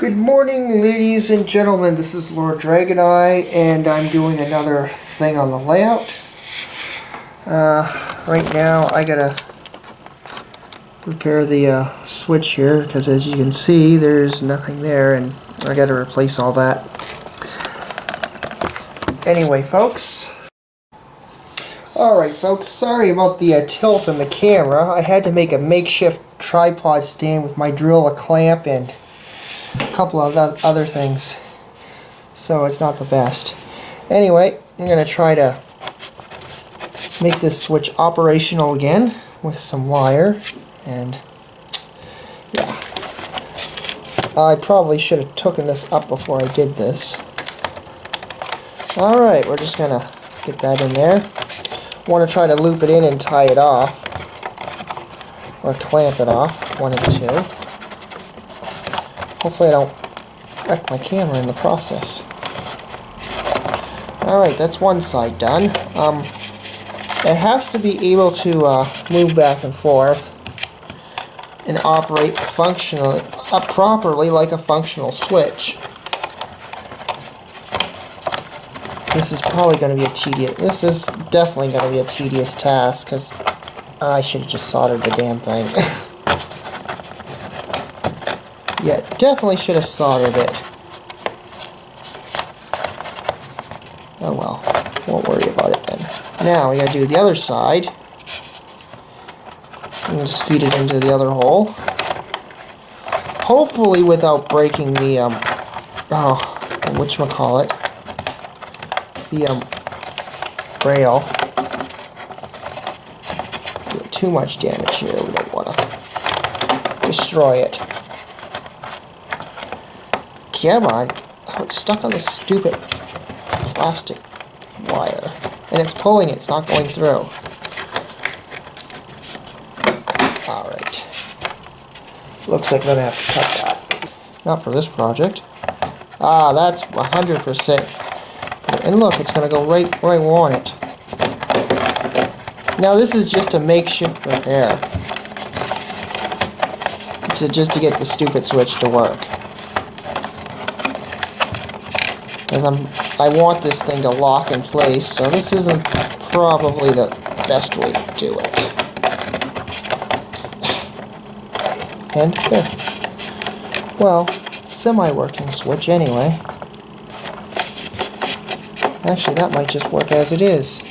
Good morning, ladies and gentlemen. This is Lord Dragoneye, and I'm doing another thing on the layout. Right now, I gotta repair the switch here, because as you can see, there's nothing there, and I gotta replace all that. Anyway, folks. Alright, folks, sorry about the tilt on the camera. I had to make a makeshift tripod stand with my drill, a clamp, and a couple of other things, so it's not the best. Anyway, I'm going to try to make this switch operational again with some wire, and yeah, I probably should have taken this up before I did this. Alright, we're just going to get that in there. Want to try to loop it in and tie it off, or clamp it off, one of the two. Hopefully I don't wreck my camera in the process. Alright, that's one side done. It has to be able to move back and forth and operate functionally, properly like a functional switch. This is probably going to be this is definitely going to be a tedious task, because I should have just soldered the damn thing. Yeah, definitely should have soldered it. Oh well, won't worry about it then. Now we gotta do the other side. And just feed it into the other hole. Hopefully without breaking the whatchamacallit, the rail. Doing too much damage here. We don't want to destroy it. Come on. Oh, it's stuck on this stupid plastic wire. And it's pulling it. It's not going through. Alright. Looks like I'm going to have to cut that. Not for this project. Ah, that's 100%. And look, it's going to go right where I want it. Now this is just a makeshift repair. Just to get the stupid switch to work. Because I want this thing to lock in place, so this isn't probably the best way to do it. And there. Well, semi-working switch anyway. Actually, that might just work as it is.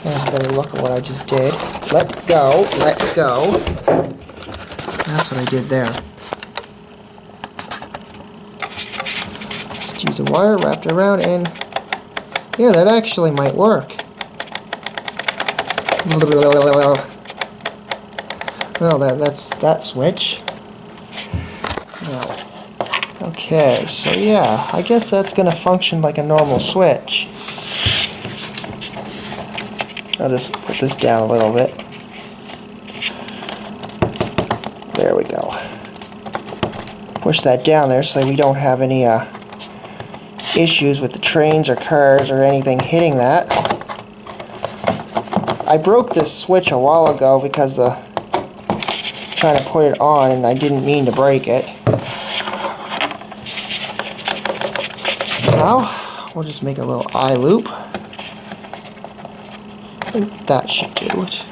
Let's have a better look at what I just did. Let go, let go. That's what I did there. Use the wire wrapped around, and yeah, that actually might work. Well, that's that switch. Now, okay, so yeah, I guess that's going to function like a normal switch. I'll just put this down a little bit. There we go. Push that down there so we don't have any issues with the trains or cars or anything hitting that. I broke this switch a while ago because trying to put it on, and I didn't mean to break it. Now we'll just make a little eye loop. I think that should do it.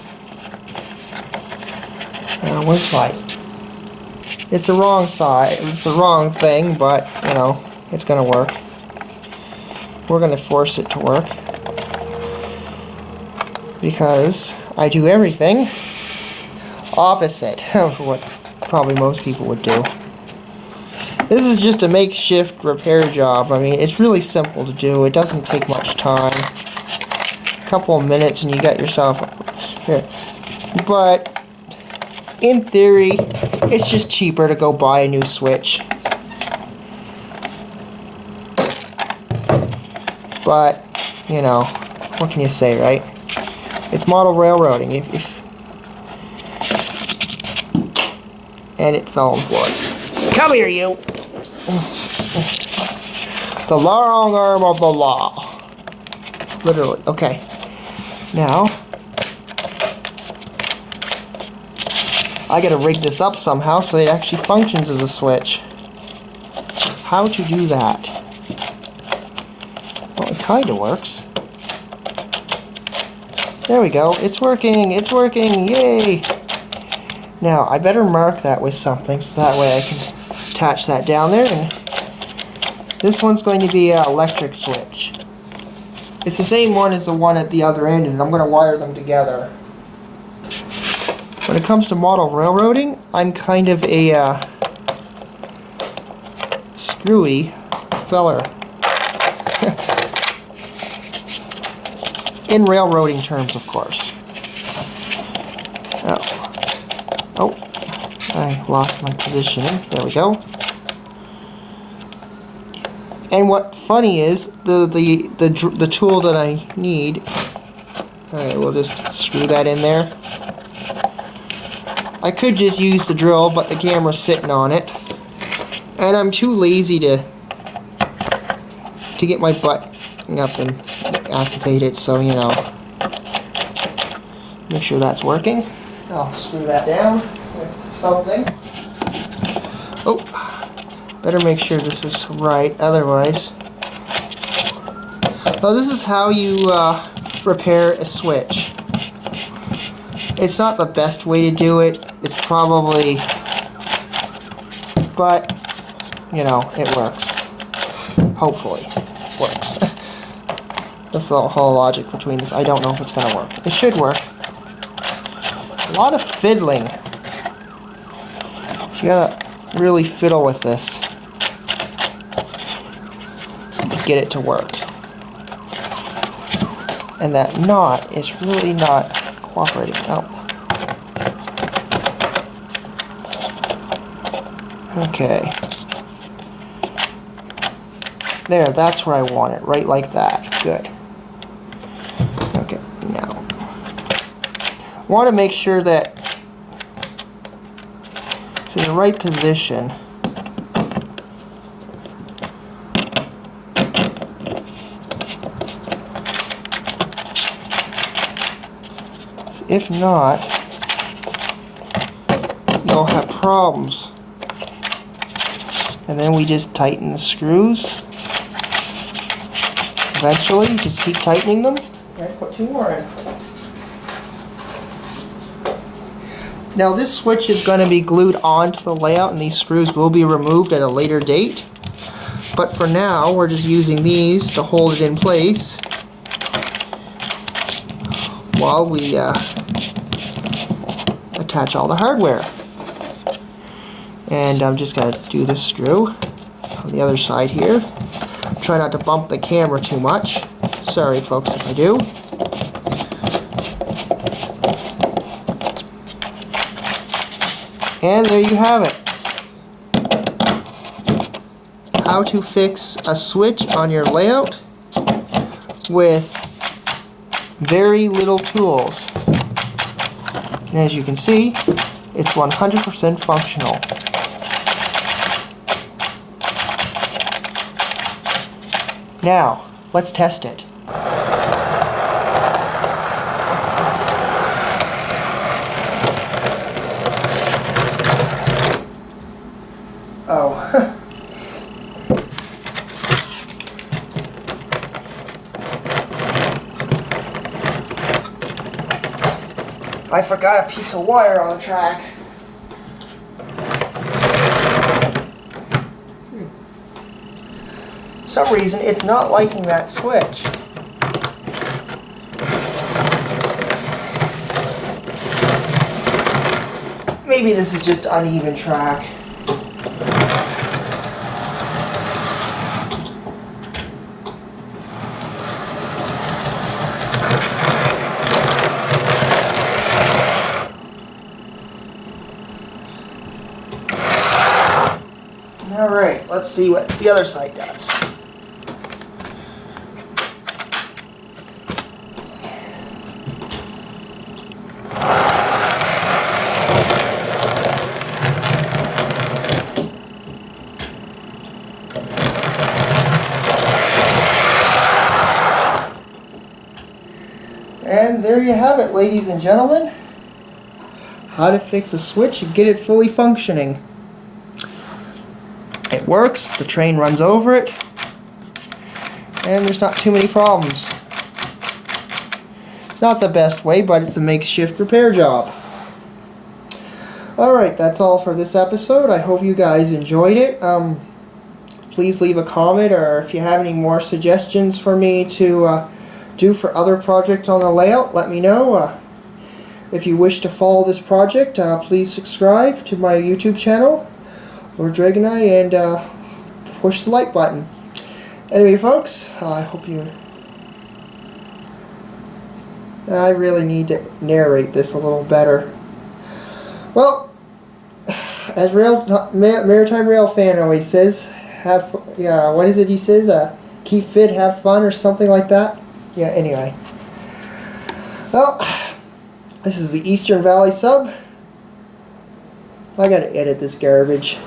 Where's light? It's the wrong side. It's the wrong thing, but you know, it's gonna work. We're going to force it to work, because I do everything opposite of what probably most people would do. This is just a makeshift repair job. I mean, it's really simple to do. It doesn't take much time. A couple of minutes and you got yourself here. But in theory, it's just cheaper to go buy a new switch. But, you know, what can you say, right? It's model railroading. And it fell on board. Come here, you! The long arm of the law. Literally. Okay. Now, I gotta rig this up somehow so it actually functions as a switch. how to do that. Well, it kind of works. There we go. It's working. It's working. Yay! Now, I better mark that with something so that way I can attach that down there. And this one's going to be an electric switch. It's the same one as the one at the other end, and I'm going to wire them together. When it comes to model railroading, I'm kind of a screwy feller. In railroading terms, of course. Oh, I lost my positioning. There we go. And what funny is, the tool that I need, alright, we'll just screw that in there. I could just use the drill, but the camera's sitting on it. And I'm too lazy to get my butt up and activate it, so you know. Make sure that's working. I'll screw that down with something. Oh, better make sure this is right, otherwise. Oh, this is how you repair a switch. It's not the best way to do it. It's probably, but you know, it works. Hopefully, it works. That's the whole logic between this. I don't know if it's gonna work. It should work. A lot of fiddling. You gotta really fiddle with this to get it to work. And that knot is really not cooperating. Oh. Okay. There, that's where I want it. Right like that. Good. Okay, now. I want to make sure that it's in the right position. So if not, you'll have problems. And then we just tighten the screws. Eventually, just keep tightening them. And put 2 more in. Now this switch is going to be glued onto the layout, and these screws will be removed at a later date. But for now, we're just using these to hold it in place while we attach all the hardware. And I'm just going to do this screw on the other side here. Try not to bump the camera too much. Sorry folks if I do. And there you have it. How to fix a switch on your layout with very little tools. And as you can see, it's 100% functional. Now, let's test it. Oh. I forgot a piece of wire on the track. For some reason, it's not liking that switch. Maybe this is just uneven track. Alright, let's see what the other side does. And there you have it, ladies and gentlemen. How to fix a switch and get it fully functioning. It works, the train runs over it, and there's not too many problems. It's not the best way, but it's a makeshift repair job. Alright, that's all for this episode. I hope you guys enjoyed it. Please leave a comment, or if you have any more suggestions for me to do for other projects on the layout, let me know. If you wish to follow this project, please subscribe to my YouTube channel, Lord Dragonite, and push the like button. Anyway, folks, I hope you... I really need to narrate this a little better. Well, as Maritime Rail fan always says, what is it he says? Keep fit, have fun, or something like that. Yeah, anyway. Well, this is the Eastern Valley sub. I gotta edit this garbage.